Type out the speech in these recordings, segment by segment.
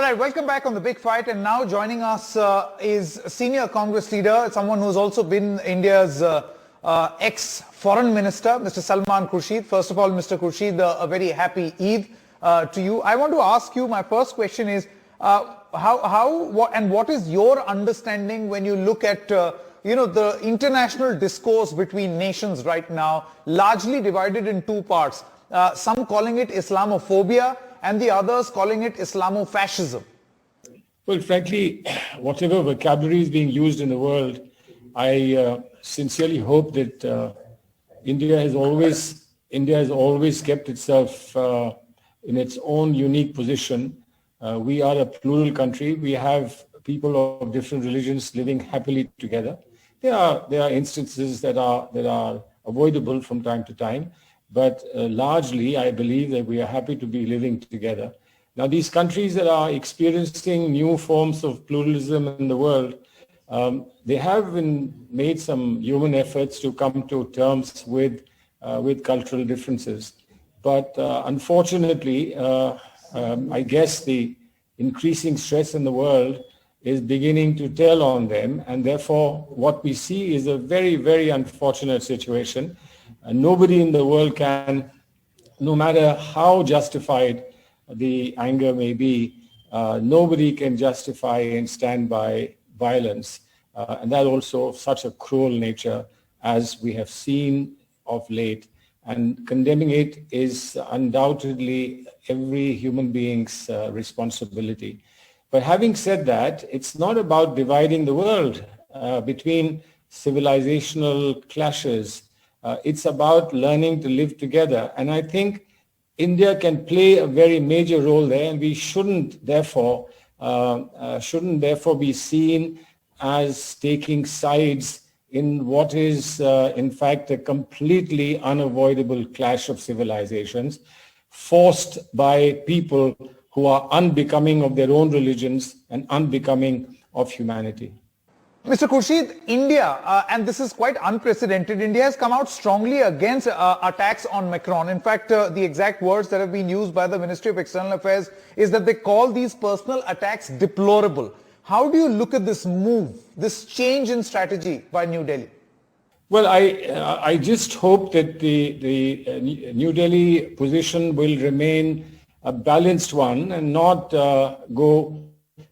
right, welcome back on The Big Fight, and now joining us is senior Congress leader, someone who's also been India's ex-foreign minister, Mr. Salman Khurshid. First of all, Mr. Khurshid, a very happy Eid to you. I want to ask you, my first question is, what is your understanding when you look at the international discourse between nations right now, largely divided in two parts, some calling it Islamophobia and the others calling it Islamofascism? Well, frankly, whatever vocabulary is being used in the world, I sincerely hope that India has always kept itself in its own unique position. We are a plural country. We have people of different religions living happily together. There are instances that are avoidable from time to time, but largely I believe that we are happy to be living together. Now, these countries that are experiencing new forms of pluralism in the world, they have made some human efforts to come to terms with cultural differences. But unfortunately, I guess the increasing stress in the world is beginning to tell on them, and therefore what we see is a very, very unfortunate situation. Nobody in the world can, no matter how justified the anger may be, nobody can justify and stand by violence, and that also of such a cruel nature as we have seen of late. And condemning it is undoubtedly every human being's responsibility. But having said that, it's not about dividing the world between civilizational clashes. It's about learning to live together. And I think India can play a very major role there, and we shouldn't therefore be seen as taking sides in what is in fact a completely unavoidable clash of civilizations forced by people who are unbecoming of their own religions and unbecoming of humanity. Mr. Khurshid, India, and this is quite unprecedented, India has come out strongly against attacks on Macron. In fact, the exact words that have been used by the Ministry of External Affairs is that they call these personal attacks deplorable. How do you look at this move, this change in strategy by New Delhi? Well, I just hope that the New Delhi position will remain a balanced one and not go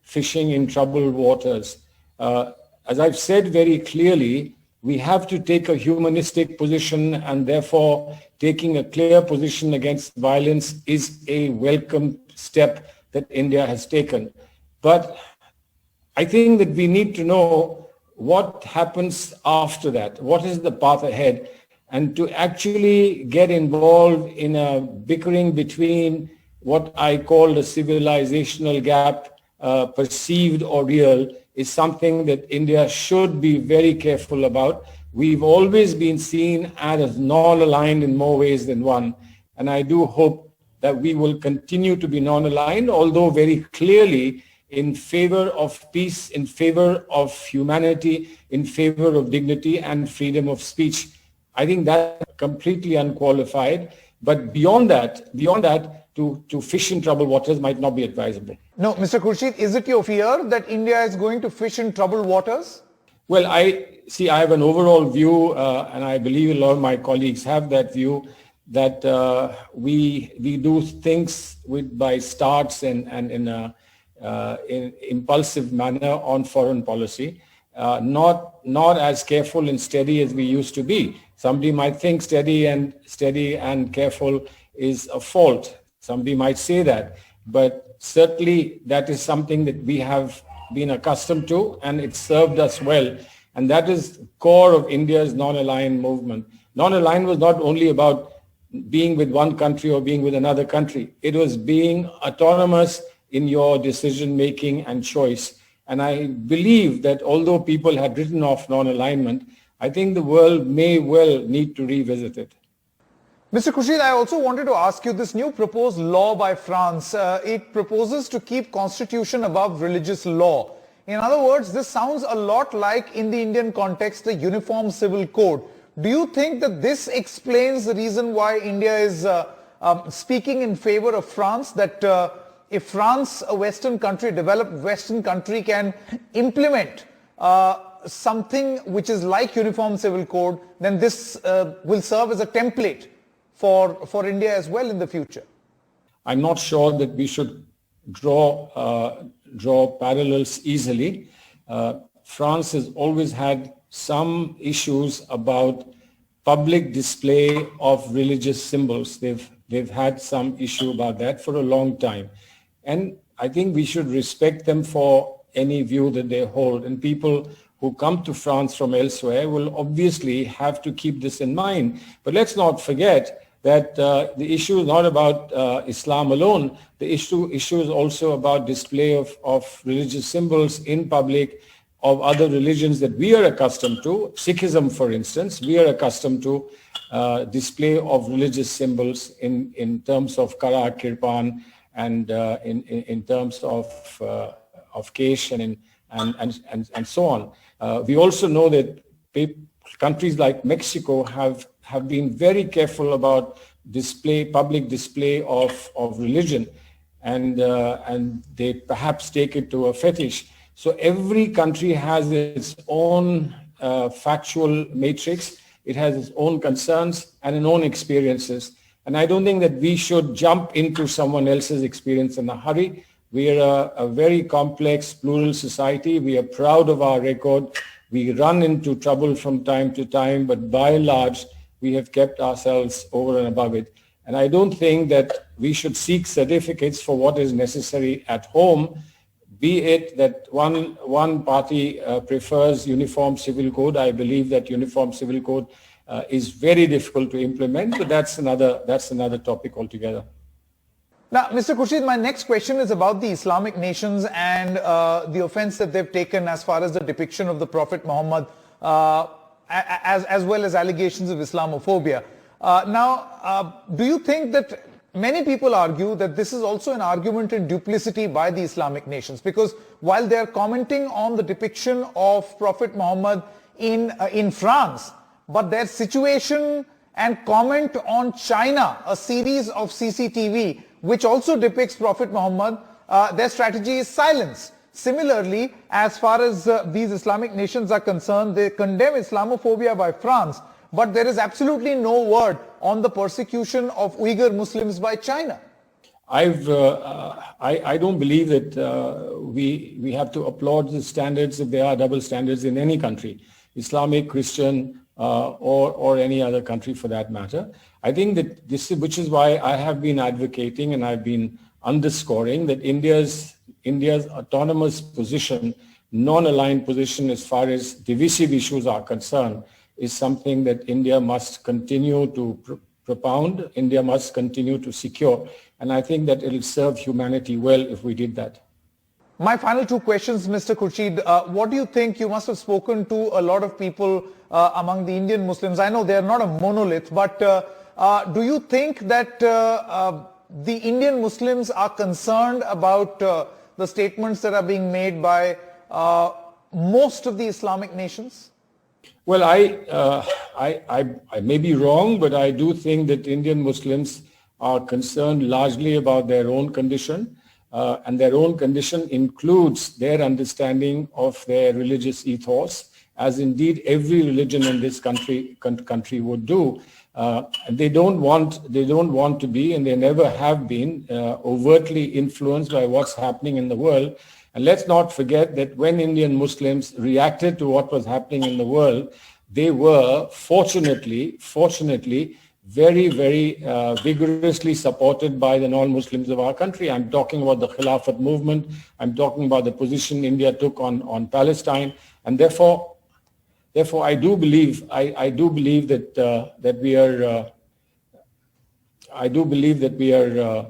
fishing in troubled waters. As I've said very clearly, we have to take a humanistic position, and therefore taking a clear position against violence is a welcome step that India has taken. But I think that we need to know what happens after that, what is the path ahead, and to actually get involved in a bickering between what I call the civilizational gap, perceived or real, is something that India should be very careful about. We've always been seen as non-aligned in more ways than one, and I do hope that we will continue to be non-aligned, although very clearly in favor of peace, in favor of humanity, in favor of dignity and freedom of speech. I think that's completely unqualified, but beyond that, to fish in troubled waters might not be advisable. No, Mr. Khurshid, is it your fear that India is going to fish in troubled waters? Well, I have an overall view, and I believe a lot of my colleagues have that view, that we do things by starts and in impulsive manner on foreign policy, not as careful and steady as we used to be. Somebody might think steady and careful is a fault. Somebody might say that, but certainly that is something that we have been accustomed to, and it served us well. And that is the core of India's non-aligned movement. Non-aligned was not only about being with one country or being with another country. It was being autonomous in your decision-making and choice. And I believe that although people had written off non-alignment, I think the world may well need to revisit it. Mr. Khurshid, I also wanted to ask you, this new proposed law by France, it proposes to keep constitution above religious law. In other words, this sounds a lot like, in the Indian context, the Uniform Civil Code. Do you think that this explains the reason why India is speaking in favor of France, that if France, a Western country, developed Western country, can implement something which is like Uniform Civil Code, then this will serve as a template for India as well in the future. I'm not sure that we should draw parallels easily. France has always had some issues about public display of religious symbols. They've had some issue about that for a long time. And I think we should respect them for any view that they hold. And people who come to France from elsewhere will obviously have to keep this in mind. But let's not forget that the issue is not about Islam alone. The issue is also about display of religious symbols in public of other religions that we are accustomed to. Sikhism, for instance, we are accustomed to display of religious symbols in terms of kara, kirpan, and in terms of kesh and so on. We also know that countries like Mexico have been very careful about public display of religion, and they perhaps take it to a fetish. So every country has its own factual matrix. It has its own concerns and its own experiences. And I don't think that we should jump into someone else's experience in a hurry. We are a very complex, plural society. We are proud of our record. We run into trouble from time to time, but by and large, we have kept ourselves over and above it. And I don't think that we should seek certificates for what is necessary at home, be it that one party prefers Uniform Civil Code. I believe that Uniform Civil Code is very difficult to implement, but that's another topic altogether. Now, Mr. Khurshid, my next question is about the Islamic nations and the offense that they've taken as far as the depiction of the Prophet Muhammad, as well as allegations of Islamophobia. Do you think that many people argue that this is also an argument in duplicity by the Islamic nations, because while they are commenting on the depiction of Prophet Muhammad in France, but their situation and comment on China, a series of CCTV which also depicts Prophet Muhammad, their strategy is silence. Similarly, as far as these Islamic nations are concerned, they condemn Islamophobia by France, but there is absolutely no word on the persecution of Uyghur Muslims by China. I don't believe that we have to applaud the standards if there are double standards in any country, Islamic, Christian, or any other country for that matter. I think that which is why I have been advocating and I've been underscoring that India's autonomous position, non-aligned position as far as divisive issues are concerned, is something that India must continue to propound, India must continue to secure. And I think that it will serve humanity well if we did that. My final two questions, Mr. Khurshid. What do you think? You must have spoken to a lot of people among the Indian Muslims. I know they are not a monolith, but do you think that the Indian Muslims are concerned about the statements that are being made by most of the Islamic nations? Well, I may be wrong, but I do think that Indian Muslims are concerned largely about their own condition, and their own condition includes their understanding of their religious ethos, as indeed every religion in this country would do. They don't want to be, and they never have been, overtly influenced by what's happening in the world. And let's not forget that when Indian Muslims reacted to what was happening in the world, they were fortunately very, very vigorously supported by the non-Muslims of our country. I'm talking about the Khilafat movement. I'm talking about the position India took on Palestine, and therefore I do believe that we are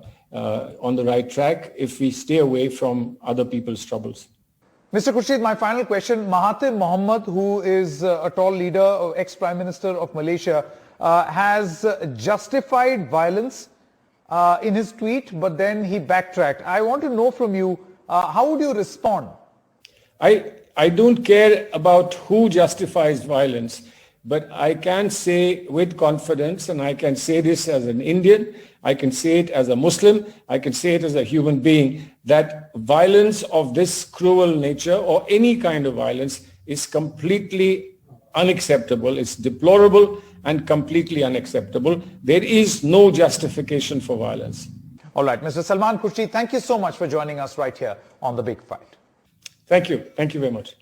on the right track if we stay away from other people's troubles. Mr. Khurshid, my final question. Mahathir Mohamad, who is a tall leader, ex-Prime Minister of Malaysia, has justified violence in his tweet, but then he backtracked. I want to know from you, how would you respond? I don't care about who justifies violence. but I can say with confidence, and I can say this as an Indian, I can say it as a Muslim, I can say it as a human being, that violence of this cruel nature or any kind of violence is completely unacceptable. It's deplorable and completely unacceptable. There is no justification for violence. All right, Mr. Salman Khurshid, thank you so much for joining us right here on The Big Fight. Thank you. Thank you very much.